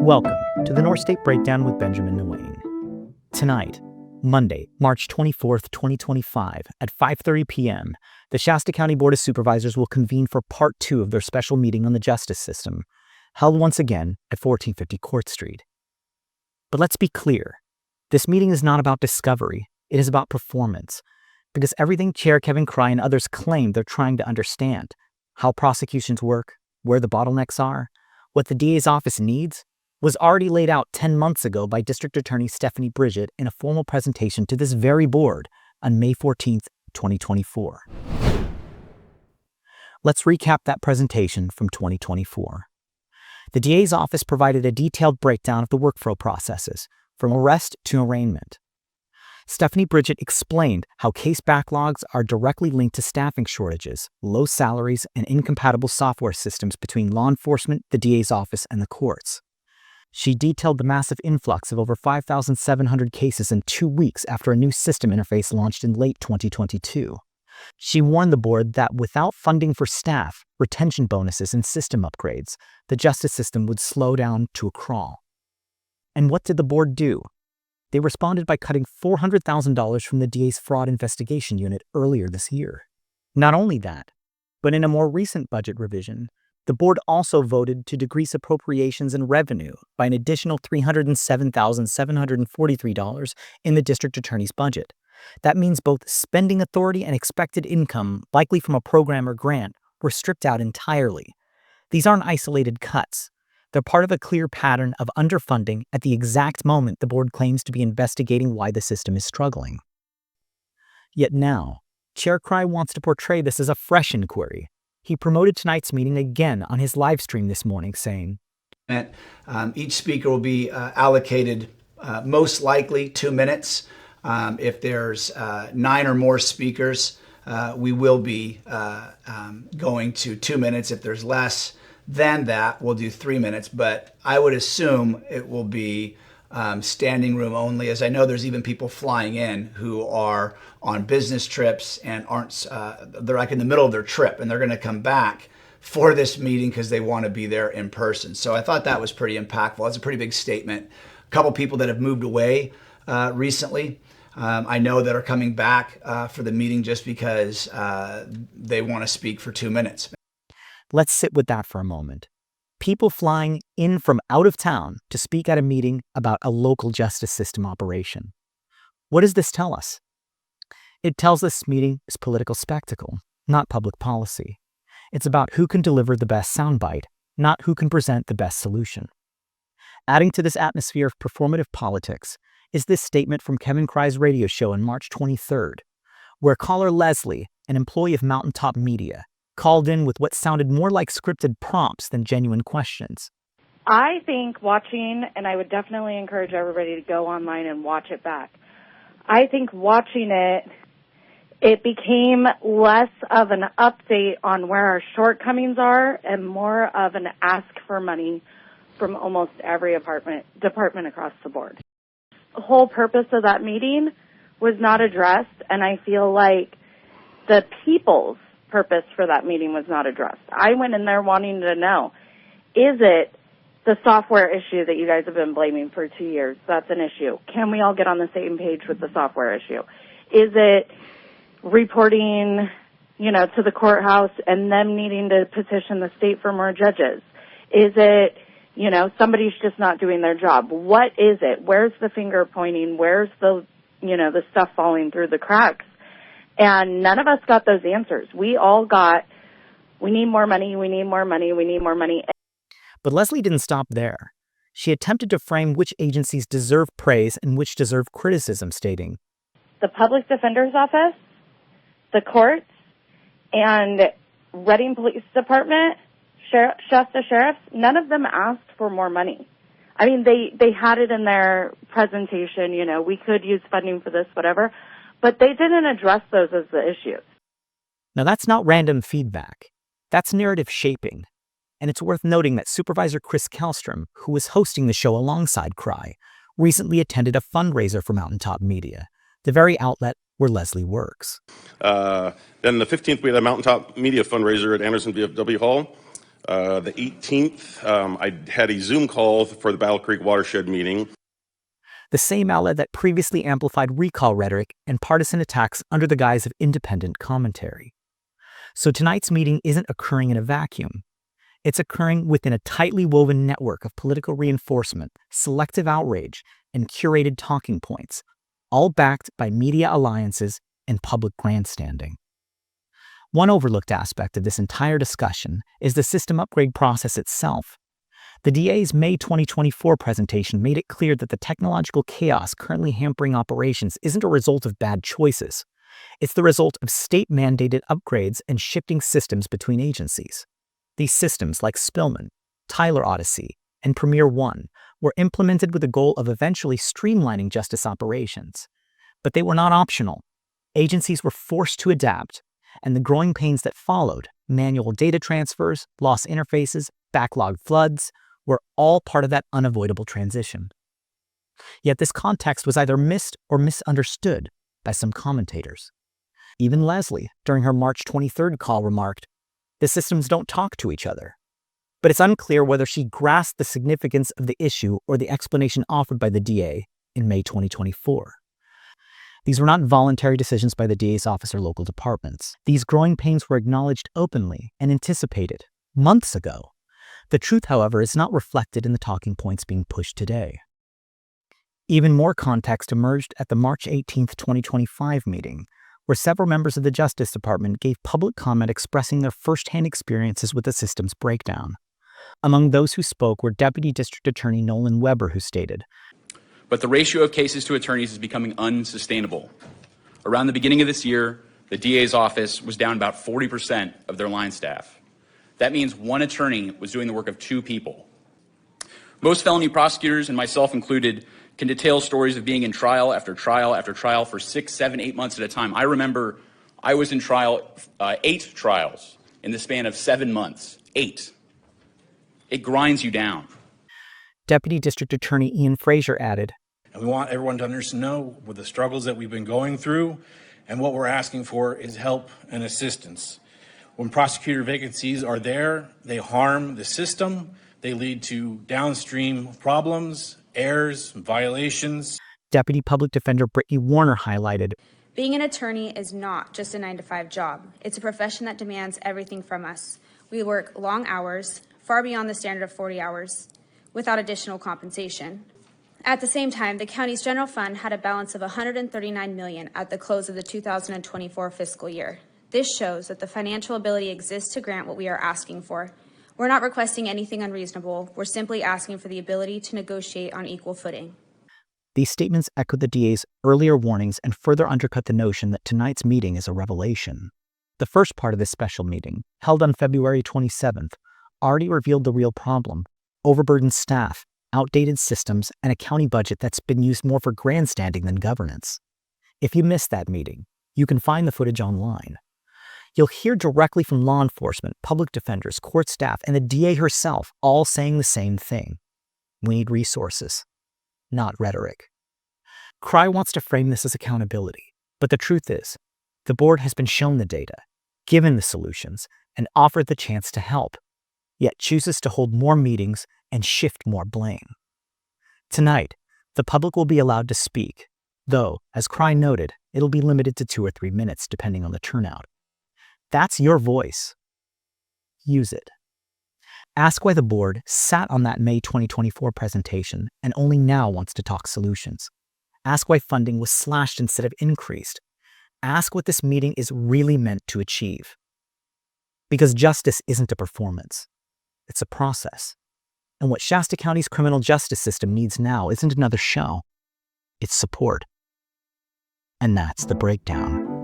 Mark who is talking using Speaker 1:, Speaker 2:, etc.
Speaker 1: Welcome to the North State Breakdown with Benjamin Nguyen. Tonight, Monday, March 24th, 2025, at 5:30 p.m., the Shasta County Board of Supervisors will convene for Part 2 of their special meeting on the justice system, held once again at 1450 Court Street. But let's be clear, this meeting is not about discovery, it is about performance, because everything Chair Kevin Cry and others claim they're trying to understand, how prosecutions work, where the bottlenecks are, what the DA's office needs, was already laid out 10 months ago by District Attorney Stephanie Bridget in a formal presentation to this very board on May 14th, 2024. Let's recap that presentation from 2024. The DA's office provided a detailed breakdown of the workflow processes, from arrest to arraignment. Stephanie Bridget explained how case backlogs are directly linked to staffing shortages, low salaries, and incompatible software systems between law enforcement, the DA's office, and the courts. She detailed the massive influx of over 5,700 cases in 2 weeks after a new system interface launched in late 2022. She warned the board that without funding for staff, retention bonuses, and system upgrades, the justice system would slow down to a crawl. And what did the board do? They responded by cutting $400,000 from the DA's fraud investigation unit earlier this year. Not only that, but in a more recent budget revision, the board also voted to decrease appropriations and revenue by an additional $307,743 in the district attorney's budget. That means both spending authority and expected income, likely from a program or grant, were stripped out entirely. These aren't isolated cuts. They're part of a clear pattern of underfunding at the exact moment the board claims to be investigating why the system is struggling. Yet now, Chair Cry wants to portray this as a fresh inquiry. He promoted tonight's meeting again on his live stream this morning, saying,
Speaker 2: each speaker will be allocated most likely 2 minutes. If there's 9 or more speakers, we will be going to 2 minutes. If there's less than that, we'll do 3 minutes. But I would assume it will be standing room only, as I know there's even people flying in who are on business trips and they're like in the middle of their trip and they're going to come back for this meeting because they want to be there in person. So I thought that was pretty impactful. That's a pretty big statement. A couple people that have moved away recently, I know, that are coming back for the meeting just because they want to speak for 2 minutes.
Speaker 1: Let's sit with that for a moment. People flying in from out of town to speak at a meeting about a local justice system operation. What does this tell us? It tells us this meeting is political spectacle, not public policy. It's about who can deliver the best soundbite, not who can present the best solution. Adding to this atmosphere of performative politics is this statement from Kevin Cry's radio show on March 23rd, where caller Leslie, an employee of Mountaintop Media, called in with what sounded more like scripted prompts than genuine questions.
Speaker 3: I think watching, and I would definitely encourage everybody to go online and watch it back. I think watching it became less of an update on where our shortcomings are and more of an ask for money from almost every department across the board. The whole purpose of that meeting was not addressed, and I feel like the people's purpose for that meeting was not addressed. I went in there wanting to know, is it the software issue that you guys have been blaming for 2 years? That's an issue. Can we all get on the same page with the software issue? Is it reporting, to the courthouse and them needing to petition the state for more judges? Is it, somebody's just not doing their job? What is it? Where's the finger pointing? Where's the stuff falling through the cracks? And none of us got those answers. We all got, we need more money, we need more money, we need more money.
Speaker 1: But Leslie didn't stop there. She attempted to frame which agencies deserve praise and which deserve criticism, stating,
Speaker 3: the Public Defender's Office, the courts, and Reading Police Department, Shasta Sheriffs, none of them asked for more money. I mean, they had it in their presentation, we could use funding for this, whatever. But they didn't address those as the issues.
Speaker 1: Now that's not random feedback. That's narrative shaping. And it's worth noting that Supervisor Chris Kellstrom, who was hosting the show alongside Cry, recently attended a fundraiser for Mountaintop Media, the very outlet where Leslie works.
Speaker 4: Then the 15th, we had a Mountaintop Media fundraiser at Anderson VFW Hall. The 18th, I had a Zoom call for the Battle Creek Watershed meeting.
Speaker 1: The same outlet that previously amplified recall rhetoric and partisan attacks under the guise of independent commentary. So tonight's meeting isn't occurring in a vacuum. It's occurring within a tightly woven network of political reinforcement, selective outrage, and curated talking points, all backed by media alliances and public grandstanding. One overlooked aspect of this entire discussion is the system upgrade process itself. The DA's May 2024 presentation made it clear that the technological chaos currently hampering operations isn't a result of bad choices. It's the result of state-mandated upgrades and shifting systems between agencies. These systems, like Spillman, Tyler Odyssey, and Premier One, were implemented with the goal of eventually streamlining justice operations. But they were not optional. Agencies were forced to adapt, and the growing pains that followed, manual data transfers, lost interfaces, backlogged floods, were all part of that unavoidable transition. Yet this context was either missed or misunderstood by some commentators. Even Leslie, during her March 23rd call, remarked, "The systems don't talk to each other." But it's unclear whether she grasped the significance of the issue or the explanation offered by the DA in May 2024. These were not voluntary decisions by the DA's office or local departments. These growing pains were acknowledged openly and anticipated months ago. The truth, however, is not reflected in the talking points being pushed today. Even more context emerged at the March 18, 2025 meeting, where several members of the Justice Department gave public comment expressing their firsthand experiences with the system's breakdown. Among those who spoke were Deputy District Attorney Nolan Weber, who stated,
Speaker 5: "But the ratio of cases to attorneys is becoming unsustainable. Around the beginning of this year, the DA's office was down about 40% of their line staff. That means one attorney was doing the work of two people. Most felony prosecutors, and myself included, can detail stories of being in trial after trial after trial for 6, 7, 8 months at a time. I remember I was in trial, 8 trials in the span of 7 months. 8. It grinds you down."
Speaker 1: Deputy District Attorney Ian Fraser added,
Speaker 6: "And we want everyone to know with the struggles that we've been going through, and what we're asking for is help and assistance. When prosecutor vacancies are there, they harm the system. They lead to downstream problems, errors, violations."
Speaker 1: Deputy Public Defender Brittany Warner highlighted,
Speaker 7: "Being an attorney is not just a 9-to-5 job. It's a profession that demands everything from us. We work long hours, far beyond the standard of 40 hours, without additional compensation. At the same time, the county's general fund had a balance of $139 million at the close of the 2024 fiscal year. This shows that the financial ability exists to grant what we are asking for. We're not requesting anything unreasonable. We're simply asking for the ability to negotiate on equal footing."
Speaker 1: These statements echoed the DA's earlier warnings and further undercut the notion that tonight's meeting is a revelation. The first part of this special meeting, held on February 27th, already revealed the real problem: overburdened staff, outdated systems, and a county budget that's been used more for grandstanding than governance. If you missed that meeting, you can find the footage online. You'll hear directly from law enforcement, public defenders, court staff, and the DA herself, all saying the same thing. We need resources, not rhetoric. CRY wants to frame this as accountability, but the truth is, the board has been shown the data, given the solutions, and offered the chance to help, yet chooses to hold more meetings and shift more blame. Tonight, the public will be allowed to speak, though, as CRY noted, it'll be limited to 2 or 3 minutes depending on the turnout. That's your voice. Use it. Ask why the board sat on that May 2024 presentation and only now wants to talk solutions. Ask why funding was slashed instead of increased. Ask what this meeting is really meant to achieve. Because justice isn't a performance. It's a process. And what Shasta County's criminal justice system needs now isn't another show. It's support. And that's the breakdown.